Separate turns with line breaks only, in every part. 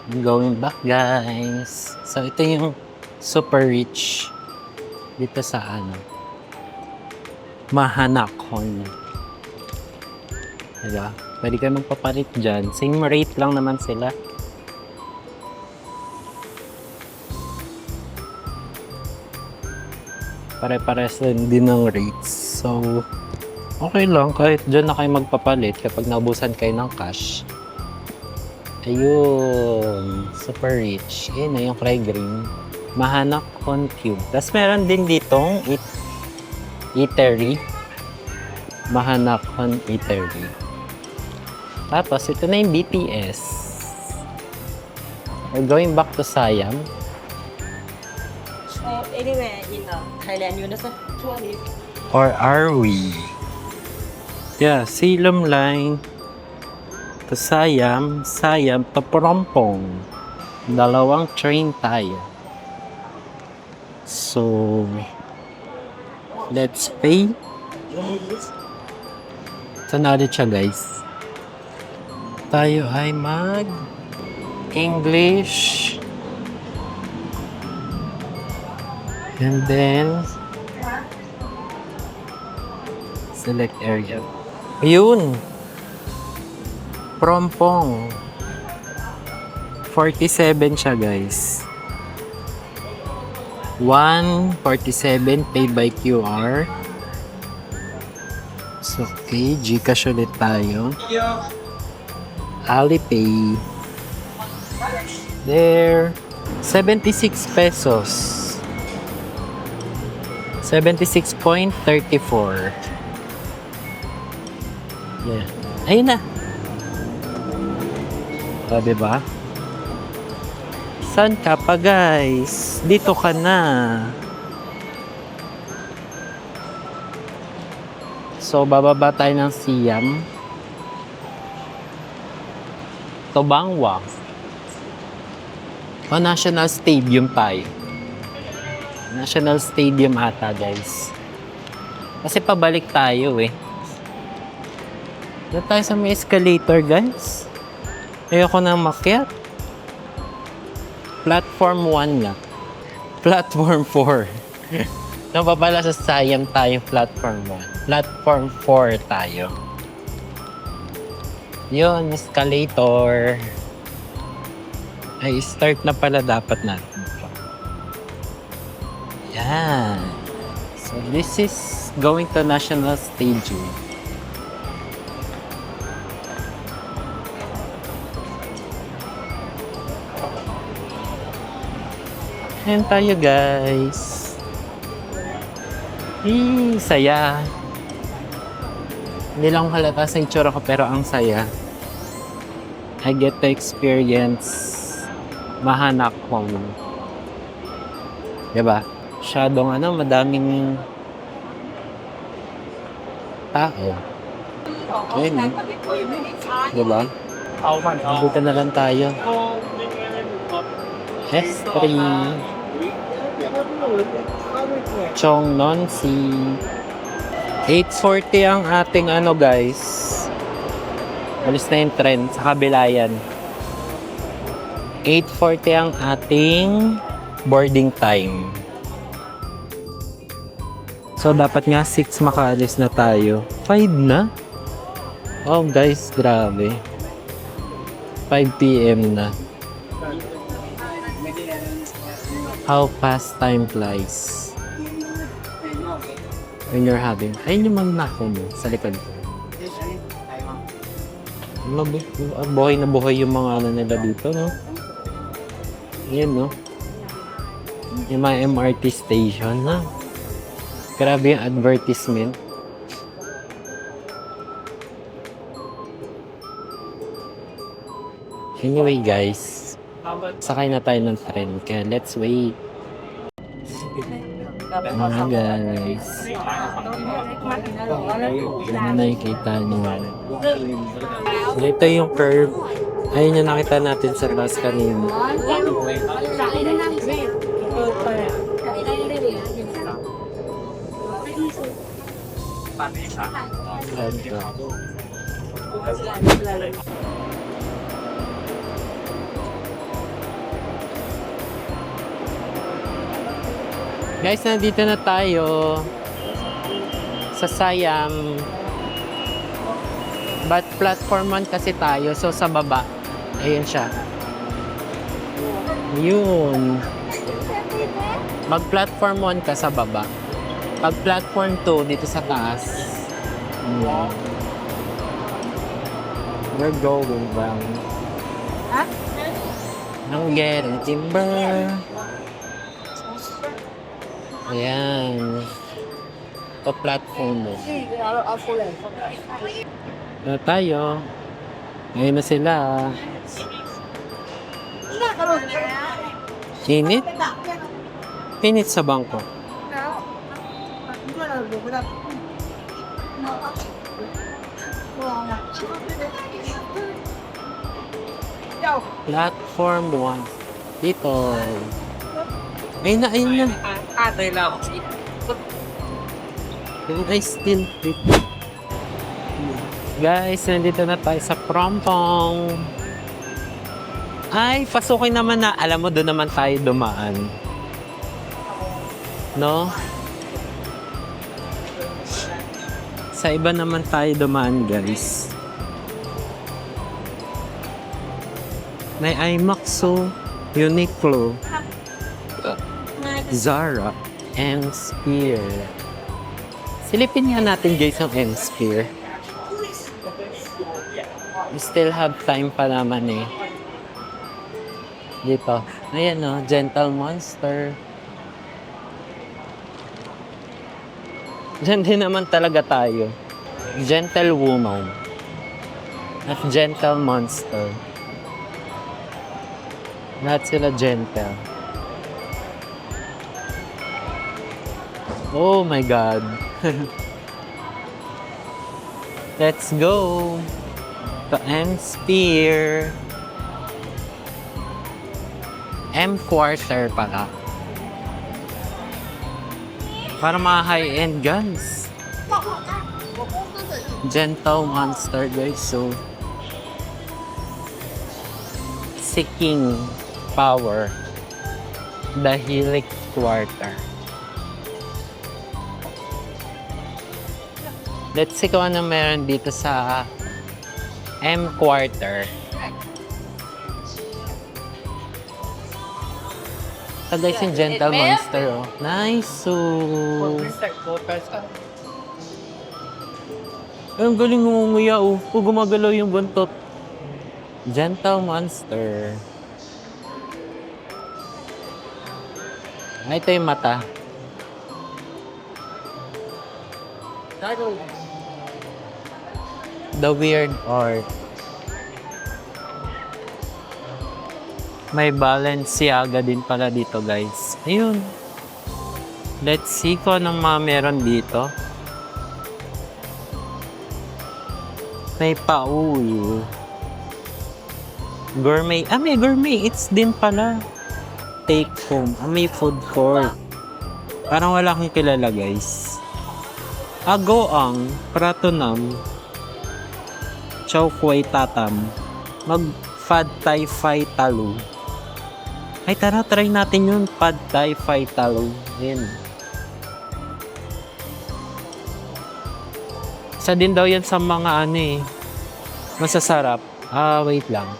Going back, guys. So, ito yung super rich dito sa Mahanakhon. Diba? Pwede kayo magpapalit dyan. Same rate lang naman sila. Pare-pares din ng rates. So, okay lang. Kahit dyan na kayo magpapalit kapag naubusan kayo ng cash. Ayun. Super rich. Ayun na yung kulay green. Mahanakhon Cube. Tapos meron din ditong eatery. Mahanakhon Eatery. Tapos, ito na yung BTS. We're going back to Siam.
Anywhere in Thailand, you understand? Tourist.
Or are we? Yeah, Silom Line to Siam, Siam to Prompong. Dalawang train tayo. So, let's pay. Saan natin siya, guys? Tayo ay English. And then, select area. Ayun! Prompong. 47 siya, guys. 147 pay by QR. So, okay. Gcash ulit tayo. Alipay. There. 76 pesos. 76.34. Yeah. Ayun na. O, diba? Saan ka pa, guys? Dito ka na. So, bababa tayo ng Siam. Tobangwa. O, National Stadium tayo. National Stadium ata, guys. Kasi pabalik tayo eh. Doon tayo sa may escalator, guys. Ayoko na makyat. Platform 1 nga. Platform 4. Napapala sa Siam tayo, platform 1. Platform 4 tayo. Yun, escalator. Ay, start na pala dapat natin. Yan. So, this is going to National Stadium. Ayan tayo, guys. Saya. Hindi lang halata sa itsura ko, pero ang saya. I get to experience Mahanakhon. Diba? Masyadong madaming tao. Ayun eh. Diba? Dito na lang tayo. S3 Chongnon si 8:40 ang ating guys. Alis na yung trend sa kabila yan. 8:40 ang ating boarding time. So dapat nga 6 makaalis na tayo. 5 na? Oh guys, grabe. 5 PM na. How fast time flies. When you're having... Ayun yung magnako mo sa likod ko. Buhay na buhay yung mga nila dito, no? Ayan, no? Yung mga MRT station, no? Grabe yung advertisement. Anyway, guys. Sakay na tayo ng tren. Kaya let's wait. Mga guys. Yan na nakikita nyo. So, ito yung curve. Ayun yung nakita natin sa bus kanina. Guys, nandito na tayo sa Siam. But platform 1 kasi tayo, so sa baba. Ayun siya. Yun. Mag-platform 1 ka sa baba. Pag platform 2, dito sa taas. We're going down. I'm getting timber. Ayan. Ito platform mo. Na tayo. Ngayon na sila. Init? Init sa bangko. Platform 1. Dito. Ayun na, ayun na. Yung ice still dito. Guys, nandito na tayo sa Prompong. Ay, pasukin naman na. Alam mo, doon naman tayo dumaan. No? Sa iba naman tayo dumaan, guys. May IMAXO, Uniqlo, Zara, and Spear. Silipin nga natin, guys, ang M-Spear. We still have time pa naman eh. Dito. Ayan o, Gentle Monster. Diyan din naman talaga tayo. Gentle Woman. At Gentle Monster. Lahat sila gentle. Oh my God. Let's go. The M-Spear. M-Quarter pala. Para mga high-end guns. Gentle Monster, guys. So, seeking power. The Helix Quarter. Let's see kung ano meron dito sa M-Quarter. Ito guys yung Gentle Monster, oh. Nice, so... Ay, ang galing ngumunguya, oh. Oh, gumagalaw yung buntot. Gentle Monster. Ay, ito yung mata. The Weird Art. May Balenciaga din pala dito, guys. Ayun. Let's see kung anong mga meron dito. May Pauwi. Gourmet. Ah, may Gourmet Eats din pala. Take home. Ah, may food court. Parang wala akong kilala, guys. Agoang, Pratunam, Chow Kway Tatam, Mag-Pad Thai Phai Talu. Ay, tara, try natin yun. Pad Thai Phai Talu. Ayan. Isa din daw yan sa mga ano eh. Masasarap. Ah, wait lang.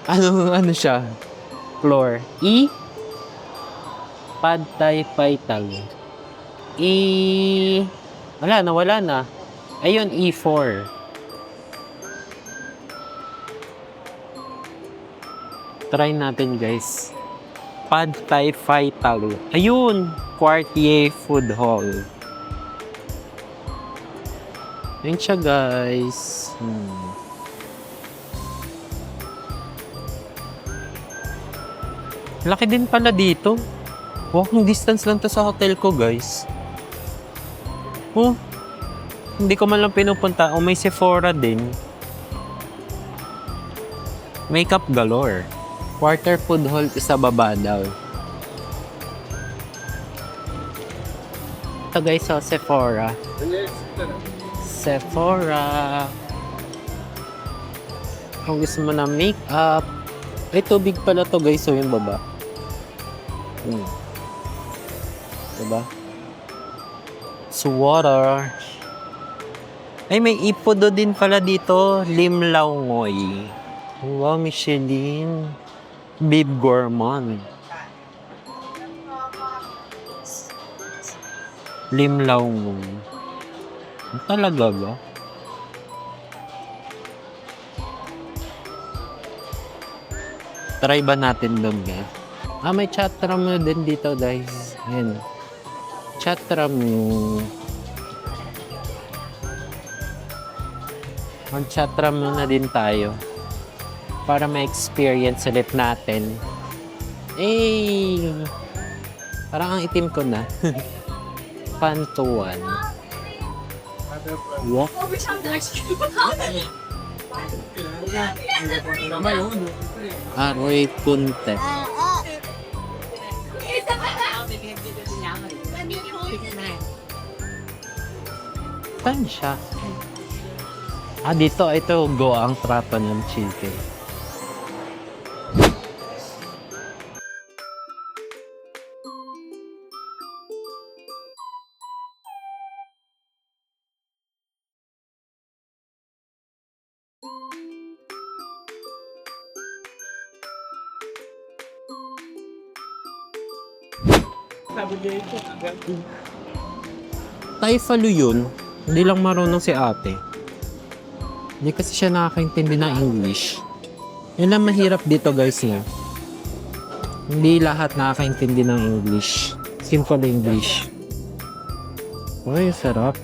Ano siya? Floor. E? Pad Thai Phai Talu. Wala na. Ayun, E4. Try natin, guys. Pad Thai Phai Talu. Ayun! Quartier Food Hall. Ayun siya, guys. Laki din pala dito. Walking distance lang to sa hotel ko, guys. Oh, hindi ko man lang pinupunta. Oh, may Sephora din. Makeup galore. Quarter Food Hall sa baba daw. Ito guys, so Sephora. Sephora. Kung gusto mo na makeup. Ay, tubig pala to guys, so yung baba. Diba? Water. Ay, may ipodo din pala dito. Limlaw Ngoy. Wow, Michelin. Beef Gourmand. Limlaw Ngoy. Talaga ba? Try ba natin doon, guys? May chatramu din dito, guys. Ayan. Chatramu. Mag-chatramu na din tayo. Para ma-experience ulit natin. Parang ang itim ko na. Pantuan. Walk. Aroy Punte. Saan siya? Dito. Ito, goang trato ng chicken. Taifalu yun. Hindi lang marunong si ate. Hindi kasi siya nakakaintindi ng English. Yun lang mahirap dito, guys, niya. Hindi lahat nakakaintindi ng English. Simple English. Uy, sarap.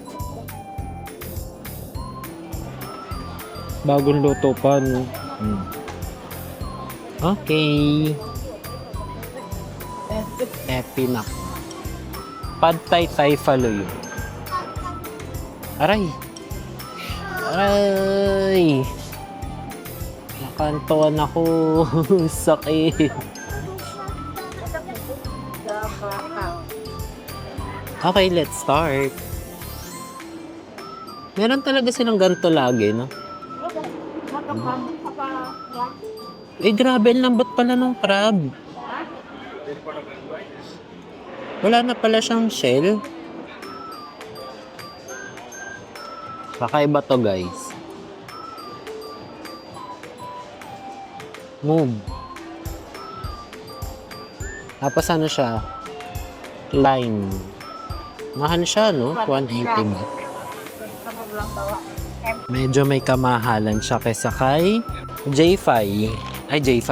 Bagong luto pa, no? Okay. Epinak. Pad Thai Taifalu yun. Aray! Aray! Nakantuan ako. Sakit. Okay, let's start. Meron talaga silang ganito lagi, no? Grabe, ang lambot pala ng crab. Wala na pala siyang shell. Kakaiba to, guys. Move. Tapos ano siya? Lime. Mahal siya, no? 180 ba? Medyo may kamahalan siya kaysa kay J5. Ay, J5.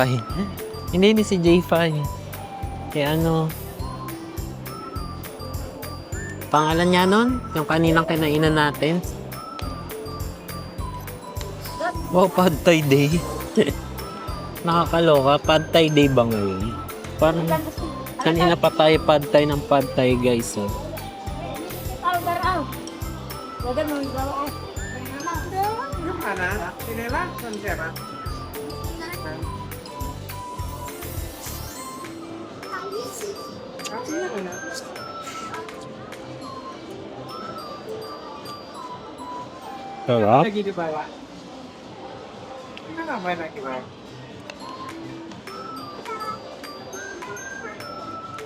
Hindi si J5. Kaya ano? Pangalan niya nun? Yung kaninang kinainan natin? Wow, Pad Thai Day. Nakakaloka. Pad Thai Day ba ngayon? Parang kanina pa tayo Pad Thai ng Pad Thai, guys. Oh. Sarap.
Lagi di bawah. Kita ngapain lagi bawah?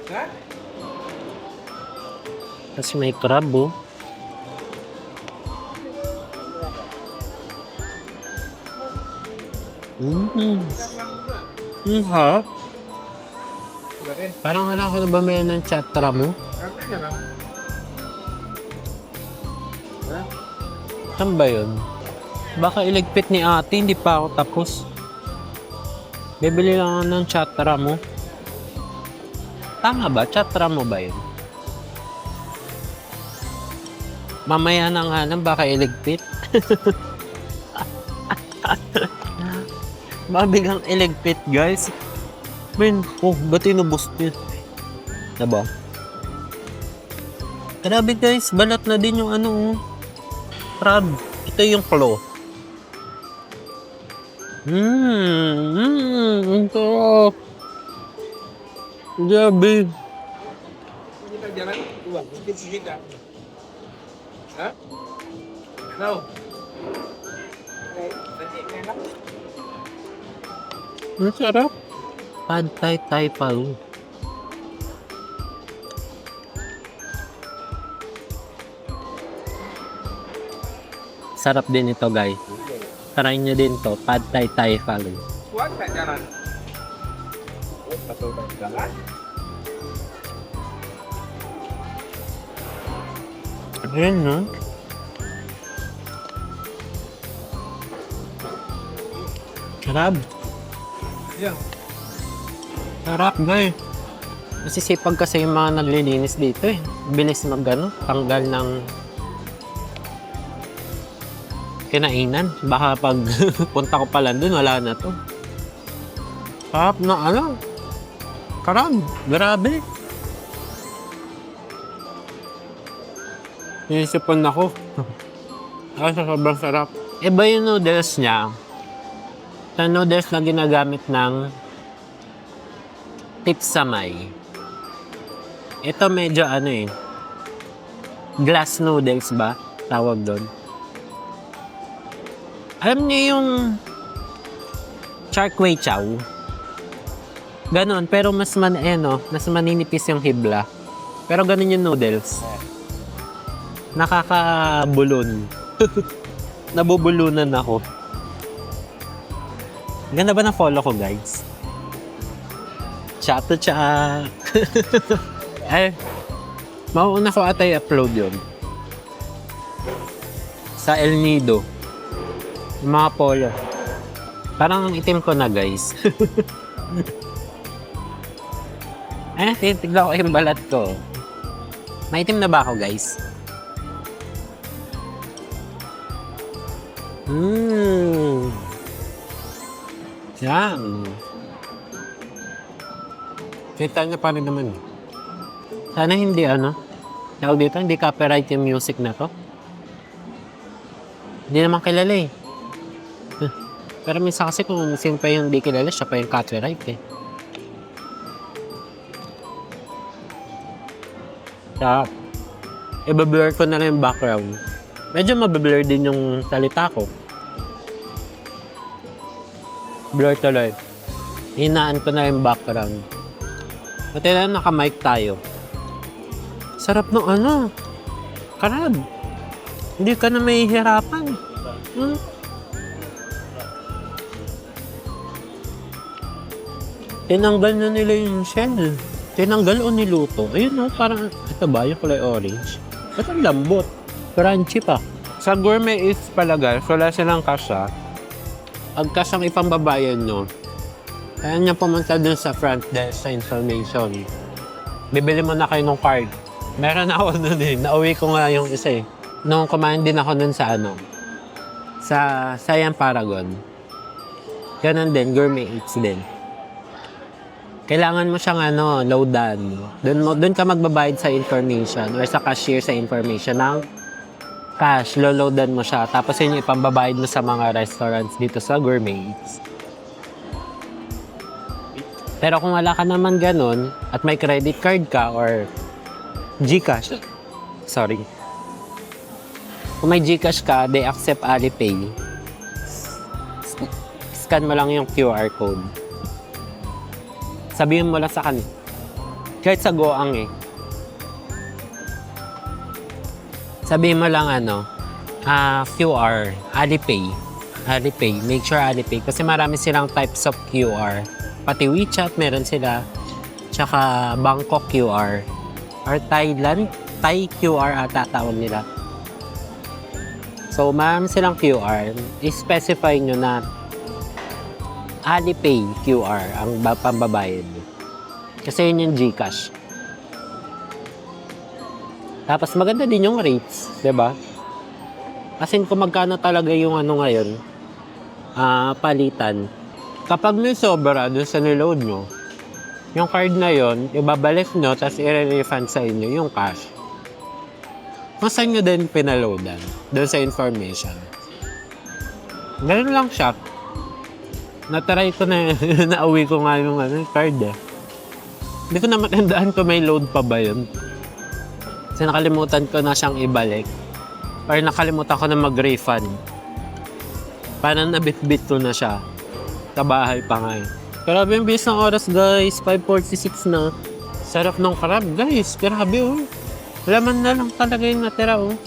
Hah?
Kasi may crab, oh. Ha? Parang wala ko na ba may ng chatramu? Saan ba yun? Baka iligpit ni ate, hindi pa ako tapos. Bibili lang ako ng chatramu. Tama ba? Chatramu ba yun? Mamaya na nga lang, baka iligpit. Mabigang iligpit, guys. Man, ba't inubos niya? Diba? Grabe, guys, balat na din yung ano, crab. Ito yung claw. Ang sarap. Grabe.
Kita jalan dua, mungkin sekitar. Hah? Tahu? Tadi enak.
Ang sarap. Pad Thai Taifalu. Sarap din ito, guys. Try nyo din to. Pad Thai Thai Follow.
Kuat tak jalan? Satu jalan.
Ayan, no? Sarap.
Ya.
Sarap, guys. Masisipag kasi yung mga naglilinis dito eh. Bilis ano, tanggal ng kinainan. Baka pag punta ko pala dun, wala na to. Sarap na ano. Karab. Grabe. Inisipon ako. Ay, sobrang sarap. Iba yung noodles niya. Sa noodles na ginagamit ng Tipsamay. Ito medyo ano eh. Glass noodles ba? Tawag doon. Alam niyo yung Char Kway Chow? Ganon, pero mas mas maninipis yung hibla. Pero ganon yung noodles. Nakakabulon. Nabubulunan ako. Ganda ba ng follow ko, guys? Chato cha. Ay, mauuna ko ata i-upload yun. Sa El Nido. Yung mga polo. Parang itim ko na, guys. Eh, titignan ko yung balat ko. Maitim na ba ako, guys? Yan. Kita niya pa rin naman. Sana hindi tawag dito, hindi copyright yung music na to. Hindi naman kilala eh. Pero minsan kasi kung sino pa yung hindi kilala, siya pa yung copyright eh. Sarap. I-blur ko na lang yung background. Medyo mabablur din yung salita ko. Blur tuloy. Hinaan ko na yung background. Pati na naka-mic tayo. Sarap ng karab. Hindi ka na mahihirapan. Tinanggal na nila yung shell. Tinanggal o niluto. Ayun parang, ito ba yung kulay orange? Ba't ang lambot? Crunchy pa. Sa Gourmet Eats pala guys, wala silang kasha. Ang kasyang ipambabayan nyo, kaya nyo pumunta dun sa front desk sa information. Bibili mo na kayo ng card. Meron ako nun eh. Nauwi ko nga yung isa eh. Nung kumain din ako nun sa sa Siam Paragon. Ganun din, Gourmet Eats din. Kailangan mo siyang loadan. Doon ka magbabayad sa information or sa cashier sa information ng cash. Loloadan mo siya. Tapos yun yung ipambabayad mo sa mga restaurants dito sa Gourmet Eats. Pero kung wala ka naman ganun at may credit card ka or GCash. Sorry. Kung may GCash ka, they accept Alipay. Scan mo lang yung QR code. Sabihin mo lang sa kanila. Kahit sa Goang eh. Sabihin mo lang QR, Alipay. Alipay. Make sure Alipay. Kasi marami silang types of QR. Pati WeChat meron sila. Tsaka Bangkok QR. Or Thailand, Thai QR ata tawag nila. So, marami silang QR. I-specify nyo na Alipay QR ang pambabayad. Kasi yun yung GCash. Tapos maganda din yung rates, 'di ba? Kasi kung magkano talaga yung ngayon, palitan. Kapag may sobra doon sa niload nyo, yung card na yon, ibabalik nyo, tapos i-refund sa inyo yung cash. Kung saan nyo din pinaloadan, doon sa information. Ganun lang siya. Natry ko na, nauwi ko nga yung card eh. Hindi ko na matandaan kung may load pa ba yun. Kasi nakalimutan ko na siyang ibalik. Or nakalimutan ko na mag-refund. Parang nabit-bit ko na siya. Sa bahay pa nga eh. Grabe yung bilis ng oras guys. 5:46 na. Sarap ng crab guys. Grabe oh. Laman na lang talaga yung natira oh.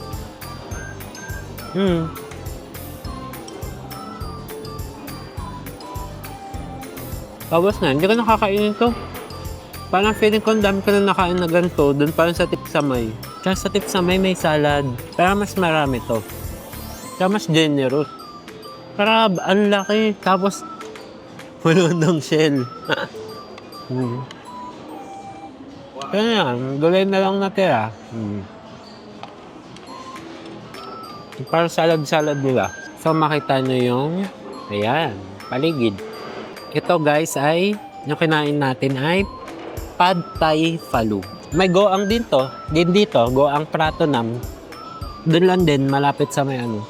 Tapos na, hindi ko nakakainin to. Parang feeling ko ang dami ko na nakain na ganito, dun parang sa Tipsamay. Kaya sa Tipsamay may salad. Pero mas marami to. Kaya mas generous. Pero ang laki. Tapos, puno ng shell. Kaya yan, gulay na lang natira. Parang salad-salad nila. So, makita nyo yung, ayan, paligid. Ito guys ay, yung kinain natin ay Pad Thai Phalu. May goang din to. Din dito, goang Pratunam. Doon lang din, malapit sa may ano.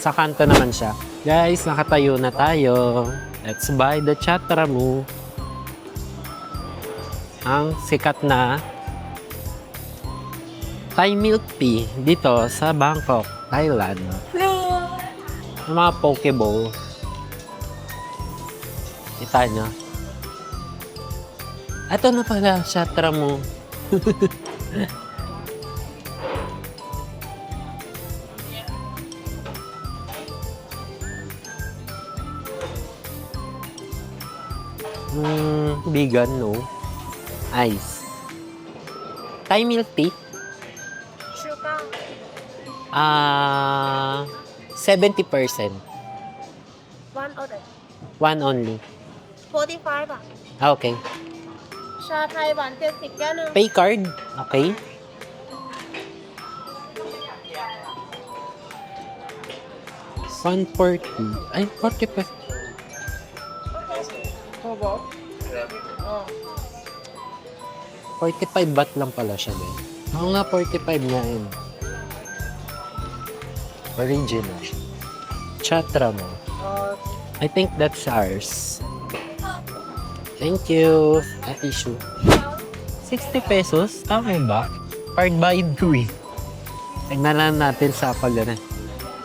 Sa kanto naman siya. Guys, nakatayo na tayo. Let's buy the chatramu. Ang sikat na Thai milk tea dito sa Bangkok, Thailand. Ang mga pokeball. Kita nyo. Ito na pala, chatramu. Vegan, no? Ice. Thai milk tea?
Sugar.
70%.
One order.
One only.
45 บาท
Okay.
ชาไทยหวาน70แก้วนึง
Pay card? Okay. $140. Ay, 40 pa.
Opo.
45 baht lang pala siya, eh. Oo nga, 45 nga yun. Original. Chatramu. I think that's ours. Thank you. A tissue. 60 pesos? Tama ba? Part by 3. Tignan lang natin sa pagana.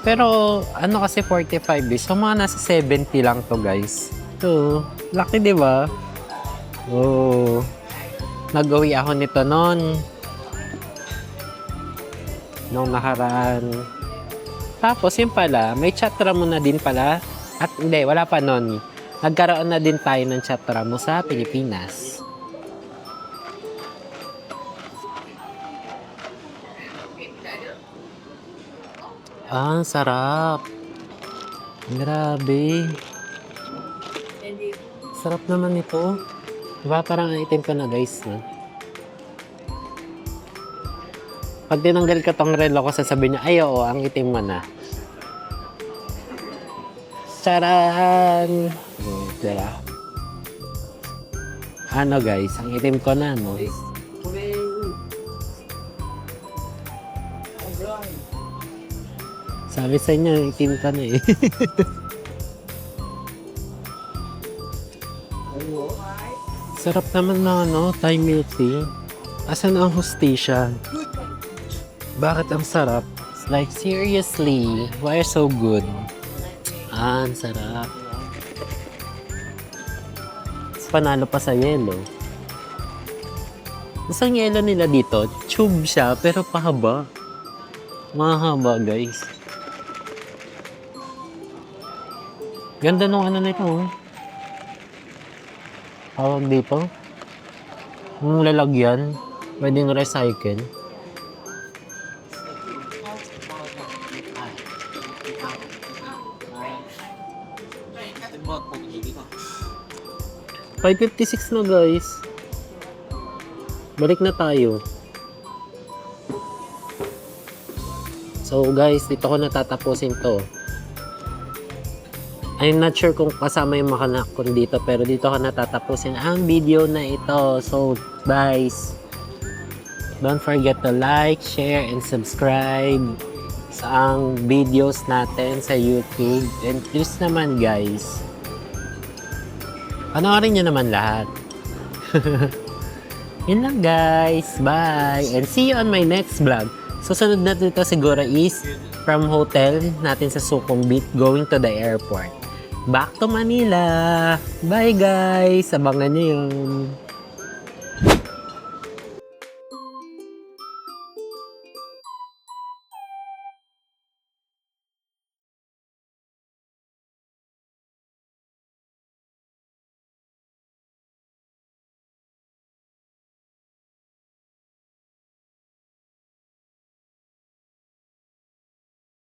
Pero, ano kasi 45 eh. So, mga nasa 70 lang to, guys. So, laki, di ba? Oh. Nag-uwi ako nito noon. Noong nakaraan. Tapos, yun pala, may chatramu na din pala. At hindi, wala pa noon. Nagkaroon na din tayo ng chatramu sa Pilipinas. Ah, sarap. Grabe. Sarap naman ito. Diba parang item ko na guys, no? Pag tinanggal ka tong relo ko, sasabihin niya, ay oo, ang itim mo na. Charan! Diba? Ano guys, ang itim ko na, no? Sabi sa inyo, itim ka na eh. Sarap naman na ano, Thai milk tea. Asan ang hostisya? Bakit ang sarap? It's like, seriously, why are so good? Ah, ang sarap. Tapos panalo pa sa yelo. Isang yelo nila dito, tube siya, pero pahaba. Mahaba, guys. Ganda nung ano nito, oh. Tawag dito. Yung lalagyan, pwedeng recycle. $5.56 na guys. Balik na tayo. So guys, dito ko natatapusin to. I'm not sure kung kasama yung mga anak ko dito, pero dito ko natatapusin ang video na ito. So guys, don't forget to like, share, and subscribe sa ang videos natin sa YouTube. And please naman guys, panoorin nyo naman lahat. Yun lang guys. Bye. And see you on my next vlog. Susunod na dito siguro is from hotel natin sa Sukhumvit going to the airport. Back to Manila. Bye guys. Abangan nyo yun.